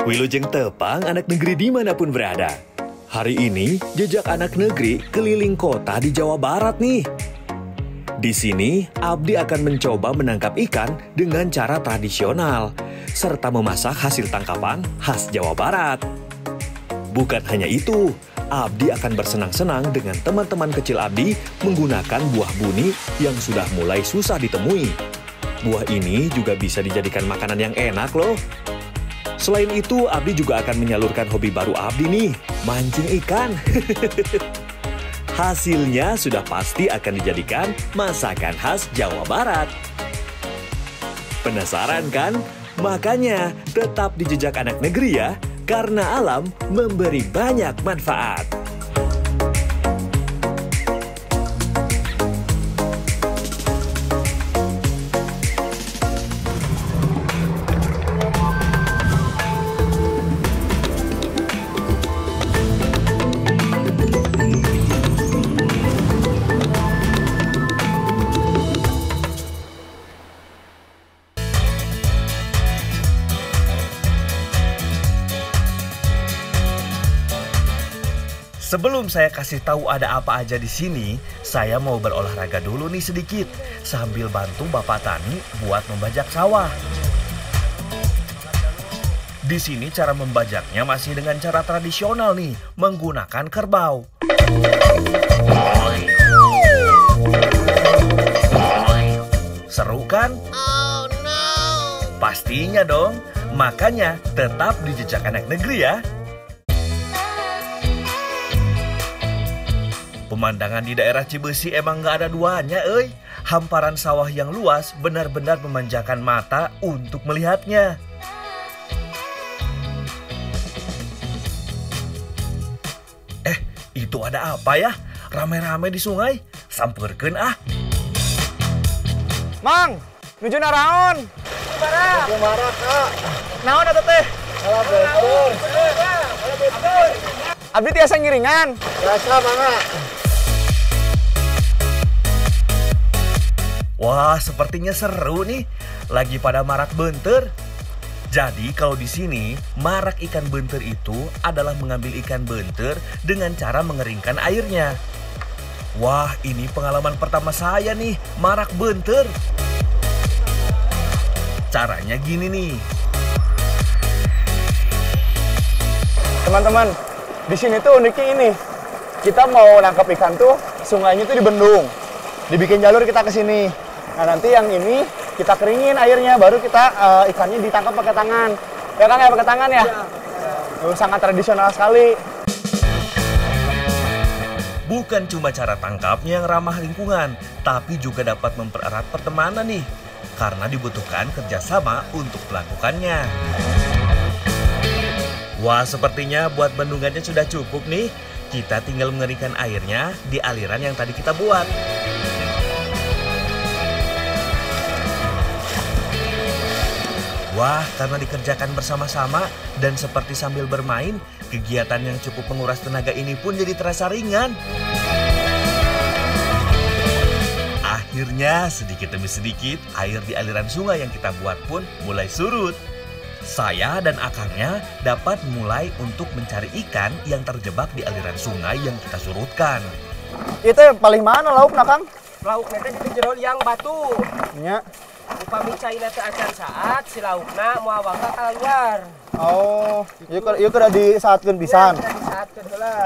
Wilujeng tepang anak negeri dimanapun berada. Hari ini, jejak anak negeri keliling kota di Jawa Barat nih. Di sini, Abdi akan mencoba menangkap ikan dengan cara tradisional, serta memasak hasil tangkapan khas Jawa Barat. Bukan hanya itu, Abdi akan bersenang-senang dengan teman-teman kecil Abdi menggunakan buah buni yang sudah mulai susah ditemui. Buah ini juga bisa dijadikan makanan yang enak loh. Selain itu, Abdi juga akan menyalurkan hobi baru Abdi nih, mancing ikan. Hasilnya sudah pasti akan dijadikan masakan khas Jawa Barat. Penasaran kan? Makanya tetap di jejak anak negeri ya, karena alam memberi banyak manfaat. Sebelum saya kasih tahu ada apa aja di sini, saya mau berolahraga dulu nih sedikit sambil bantu Bapak Tani buat membajak sawah. Di sini cara membajaknya masih dengan cara tradisional nih, menggunakan kerbau. Seru kan? Oh no. Pastinya dong. Makanya tetap di jejak anak negeri ya. Pemandangan di daerah Cibesi emang gak ada duanya, euy. Hamparan sawah yang luas benar-benar memanjakan mata untuk melihatnya. Itu ada apa ya? Rame-rame di sungai. Sampeurkeun ah. Mang, nuju naraon? Barak. Barak, Kak. Naon atuh teh? Salah betul. Abdi tiasa ngiringan. Biasa, Mangga. Wah, sepertinya seru nih. Lagi pada marak benteur. Jadi kalau di sini, marak ikan benteur itu adalah mengambil ikan benteur dengan cara mengeringkan airnya. Wah, ini pengalaman pertama saya nih, marak benteur. Caranya gini nih. Teman-teman, di sini tuh uniknya ini. Kita mau nangkap ikan tuh, sungainya tuh dibendung. Dibikin jalur kita ke sini. Nah, nanti yang ini kita keringin airnya, baru kita ikannya ditangkap pakai tangan. Ya kan, ya pakai tangan ya? Sangat tradisional sekali. Bukan cuma cara tangkapnya yang ramah lingkungan, tapi juga dapat mempererat pertemanan nih. Karena dibutuhkan kerjasama untuk melakukannya. Wah, sepertinya buat bendungannya sudah cukup nih. Kita tinggal mengeringkan airnya di aliran yang tadi kita buat. Wah, karena dikerjakan bersama-sama dan seperti sambil bermain, kegiatan yang cukup menguras tenaga ini pun jadi terasa ringan. Akhirnya, sedikit demi sedikit, air di aliran sungai yang kita buat pun mulai surut. Saya dan akangnya dapat mulai untuk mencari ikan yang terjebak di aliran sungai yang kita surutkan. Itu paling mana laukna, Kang? Lauknya teh di jero liang batu. Nya. Upami caina teh acan saat si laukna moal wangka ka luar. Oh, ieu kudu disaatkeun pisan. Ya, disaatkeun heula.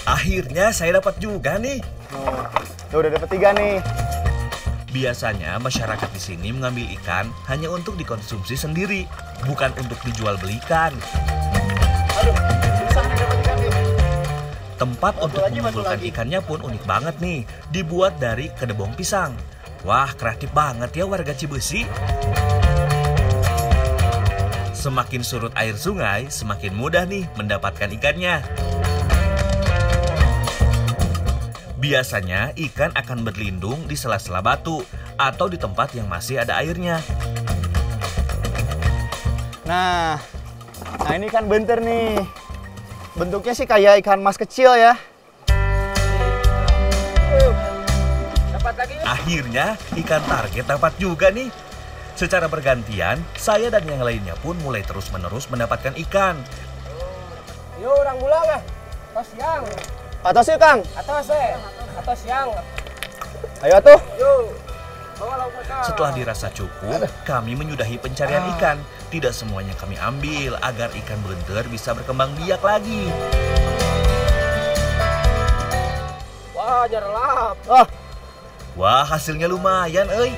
Akhirnya saya dapat juga nih. Udah dapat 3 nih. Biasanya masyarakat di sini mengambil ikan hanya untuk dikonsumsi sendiri, bukan untuk dijual belikan. Aduh, bisa nih dapat ikan nih. Tempat untuk mengumpulkan ikannya pun unik banget nih, dibuat dari kedebong pisang. Wah, kreatif banget ya warga Cibesi. Semakin surut air sungai, semakin mudah nih mendapatkan ikannya. Biasanya ikan akan berlindung di sela-sela batu atau di tempat yang masih ada airnya. Nah ini ikan benteur nih. Bentuknya sih kayak ikan mas kecil ya. Dapat lagi. Akhirnya ikan target dapat juga nih. Secara bergantian, saya dan yang lainnya pun mulai terus-menerus mendapatkan ikan. Yuk orang pulang ah. Atau siang. Atas yuk Kang. Atau siang. Ayo atuh. Yuk. Bawa lauk mereka. Setelah dirasa cukup, kami menyudahi pencarian ikan. Tidak semuanya kami ambil agar ikan beunteur bisa berkembang biak lagi. Wah, nyerelap. Wah, hasilnya lumayan, euy.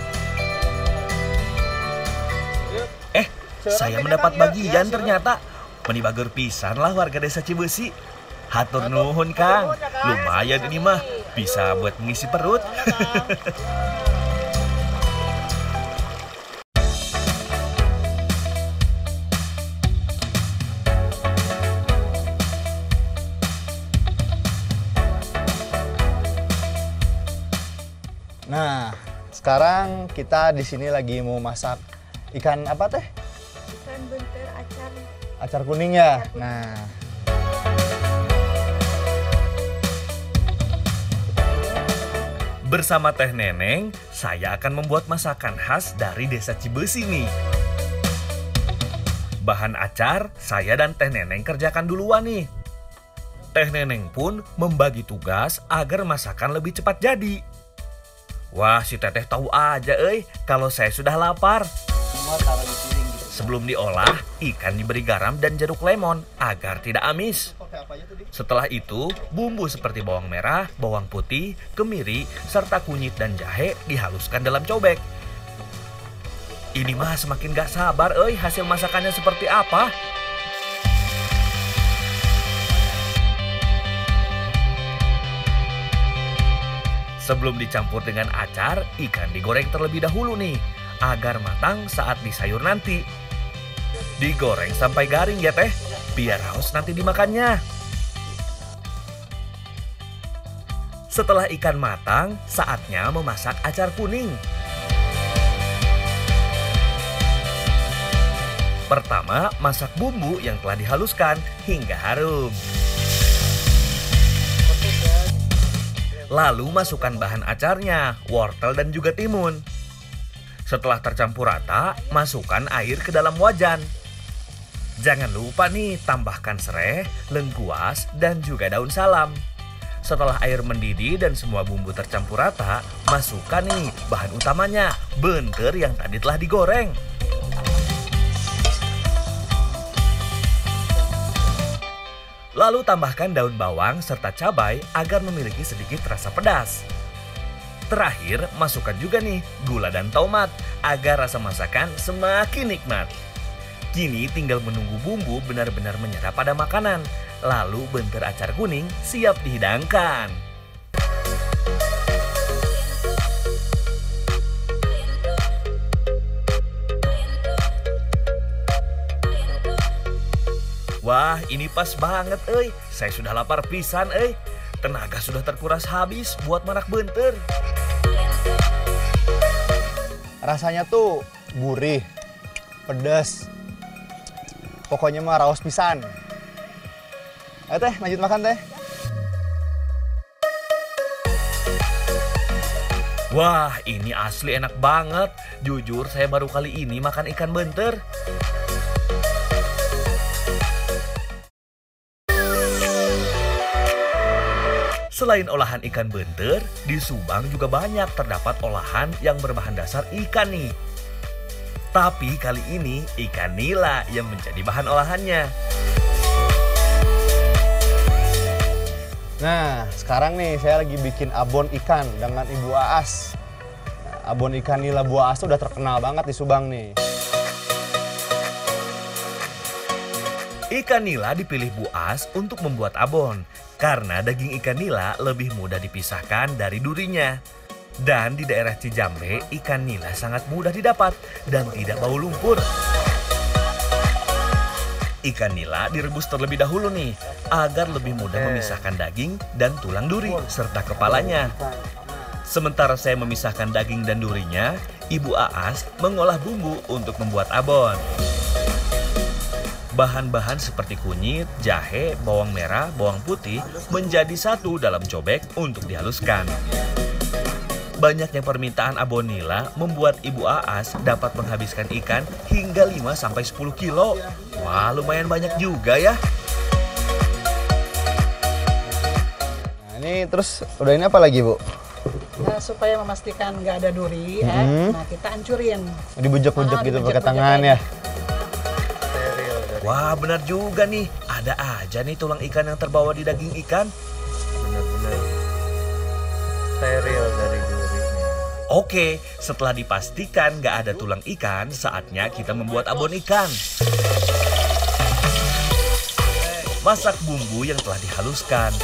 Saya mendapat bagian ternyata. Menibager pisan lah warga desa Cibeusi. Hatur nuhun, Kang. Lumayan ini mah, bisa buat mengisi perut. Nah, sekarang kita di sini lagi mau masak ikan apa teh? Ikan beunteur acar. Acar kuning ya. Nah, Bersama Teh Neneng, saya akan membuat masakan khas dari desa Cibeusi nih. Bahan acar, saya dan Teh Neneng kerjakan duluan nih. Teh Neneng pun membagi tugas agar masakan lebih cepat jadi. Wah, si Teteh tahu aja kalau saya sudah lapar. Sebelum diolah, ikan diberi garam dan jeruk lemon agar tidak amis. Setelah itu, bumbu seperti bawang merah, bawang putih, kemiri, serta kunyit dan jahe dihaluskan dalam cobek. Ini mah semakin gak sabar hasil masakannya seperti apa. Sebelum dicampur dengan acar, ikan digoreng terlebih dahulu nih, agar matang saat disayur nanti. Digoreng sampai garing ya Teh, biar haus nanti dimakannya. Setelah ikan matang, saatnya memasak acar kuning. Pertama, masak bumbu yang telah dihaluskan hingga harum. Lalu masukkan bahan acarnya, wortel dan juga timun. Setelah tercampur rata, masukkan air ke dalam wajan. Jangan lupa nih tambahkan sereh, lengkuas, dan juga daun salam. Setelah air mendidih dan semua bumbu tercampur rata, masukkan nih bahan utamanya, beunteur yang tadi telah digoreng. Lalu tambahkan daun bawang serta cabai agar memiliki sedikit rasa pedas. Terakhir, masukkan juga nih gula dan tomat agar rasa masakan semakin nikmat. Kini tinggal menunggu bumbu benar-benar menyerap pada makanan. Lalu beunteur acar kuning siap dihidangkan. Wah, ini pas banget Saya sudah lapar pisan Tenaga sudah terkuras habis buat marak beunteur. rasanya tuh gurih, pedas. Pokoknya mah raos pisan. Ayo Teh, lanjut makan Teh. Wah, ini asli enak banget. Jujur, saya baru kali ini makan ikan beunteur. Selain olahan ikan beunteur, di Subang juga banyak terdapat olahan yang berbahan dasar ikan nih. Tapi kali ini ikan nila yang menjadi bahan olahannya. Nah, sekarang nih saya lagi bikin abon ikan dengan Ibu Aas. Nah, abon ikan nila Bu Aas tuh udah terkenal banget di Subang nih. Ikan nila dipilih Bu As untuk membuat abon karena daging ikan nila lebih mudah dipisahkan dari durinya. Dan di daerah Cijambe, ikan nila sangat mudah didapat dan tidak bau lumpur. Ikan nila direbus terlebih dahulu nih, agar lebih mudah memisahkan daging dan tulang duri serta kepalanya. Sementara saya memisahkan daging dan durinya, Ibu Aas mengolah bumbu untuk membuat abon. Bahan-bahan seperti kunyit, jahe, bawang merah, bawang putih menjadi satu dalam cobek untuk dihaluskan. Banyaknya permintaan abon nila membuat Ibu Aas dapat menghabiskan ikan hingga 5-10 kilo. Wah, lumayan banyak juga ya. Nah, ini terus udah ini apa lagi, Bu? Nah, supaya memastikan nggak ada duri, ya, nah kita hancurin. Dibujak-bujak gitu pakai dibujak-bujak tangan aja. ya. Wah, benar juga nih. Ada aja nih tulang ikan yang terbawa di daging ikan. Benar-benar steril dari durinya. Oke, setelah dipastikan nggak ada tulang ikan, saatnya kita membuat abon ikan. Masak bumbu yang telah dihaluskan.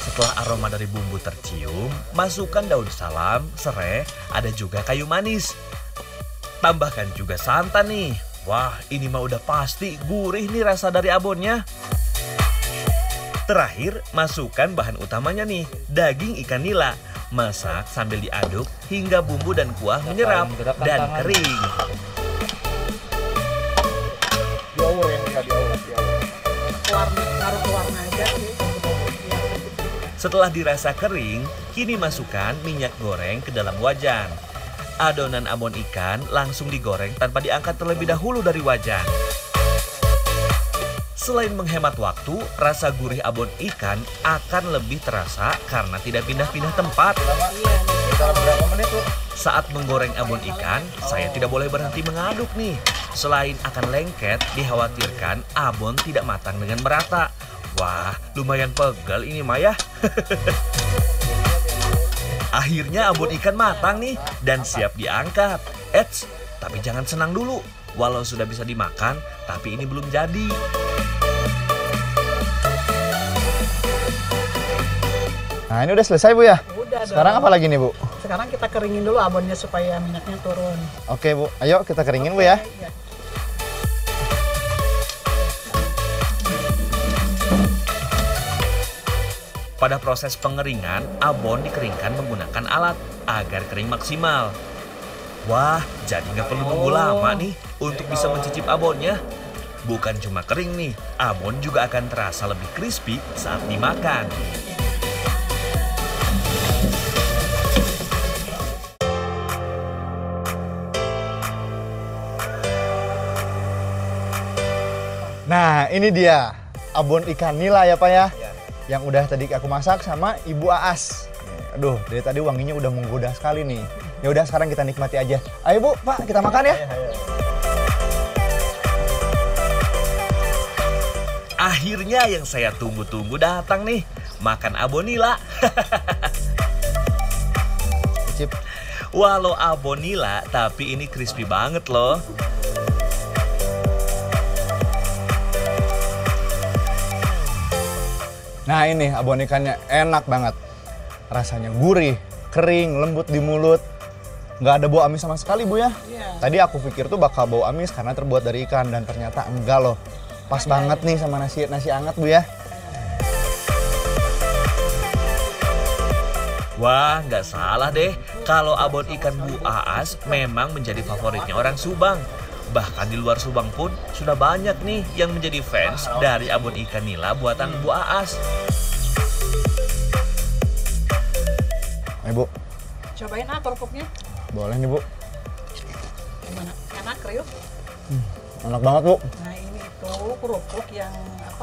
Setelah aroma dari bumbu tercium, masukkan daun salam, serai, ada juga kayu manis. Tambahkan juga santan nih. Wah, ini mah udah pasti gurih nih rasa dari abonnya. Terakhir, masukkan bahan utamanya nih, daging ikan nila. Masak sambil diaduk hingga bumbu dan kuah menyerap dan kering. Diaur ya, nggak diaur. Taruh ke warna aja sih. Setelah dirasa kering, kini masukkan minyak goreng ke dalam wajan. Adonan abon ikan langsung digoreng tanpa diangkat terlebih dahulu dari wajan. Selain menghemat waktu, rasa gurih abon ikan akan lebih terasa karena tidak pindah-pindah tempat. Berapa menit, Bu? Saat menggoreng abon ikan, saya tidak boleh berhenti mengaduk nih. Selain akan lengket, dikhawatirkan abon tidak matang dengan merata. Wah, lumayan pegel ini mah ya. Akhirnya abon ikan matang nih dan siap diangkat. Eits, tapi jangan senang dulu. Walau sudah bisa dimakan, tapi ini belum jadi. Nah, ini udah selesai, Bu ya? Udah Sekarang dong. apa lagi nih, Bu? Sekarang kita keringin dulu abonnya supaya minyaknya turun. Oke, Bu. Ayo kita keringin, Bu ya. Ya. Pada proses pengeringan, abon dikeringkan menggunakan alat agar kering maksimal. Wah, jadi nggak perlu nunggu lama nih untuk bisa mencicip abonnya. Bukan cuma kering nih, abon juga akan terasa lebih crispy saat dimakan. Nah, ini dia abon ikan nila ya, Pak ya. Yang udah tadi aku masak sama Ibu Aas. Aduh, dari tadi wanginya udah menggoda sekali nih. Ya udah, sekarang kita nikmati aja. Ayo, Bu, Pak, kita makan ya. Akhirnya yang saya tunggu-tunggu datang nih, makan abon nila. Cicip. Walau abon nila, tapi ini crispy banget loh. Nah, ini abon ikannya enak banget. Rasanya gurih, kering, lembut di mulut. Nggak ada bau amis sama sekali, Bu ya. Iya. Tadi aku pikir tuh bakal bau amis karena terbuat dari ikan, dan ternyata enggak loh. Pas banget nih sama nasi hangat, Bu ya. Wah, nggak salah deh. Kalau abon ikan Bu Aas memang menjadi favoritnya orang Subang. Bahkan di luar Subang pun sudah banyak nih yang menjadi fans dari abon ikan nila buatan Bu Aas. Ayo, Bu. Cobain kerupuknya. Boleh nih, Bu. Gimana? Enak, kriuk? Enak banget, Bu. Nah, ini itu kerupuk yang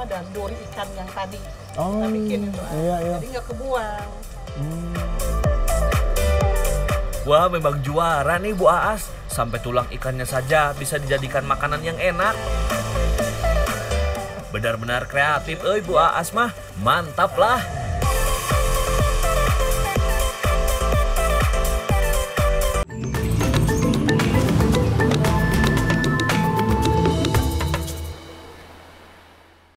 dari duri ikan yang tadi Oh, kita bikin itu. iya, iya. Jadi nggak kebuang. Wah, memang juara nih Bu Aas. Sampai tulang ikannya saja bisa dijadikan makanan yang enak. Benar-benar kreatif, Bu Aas mah. Mantap lah.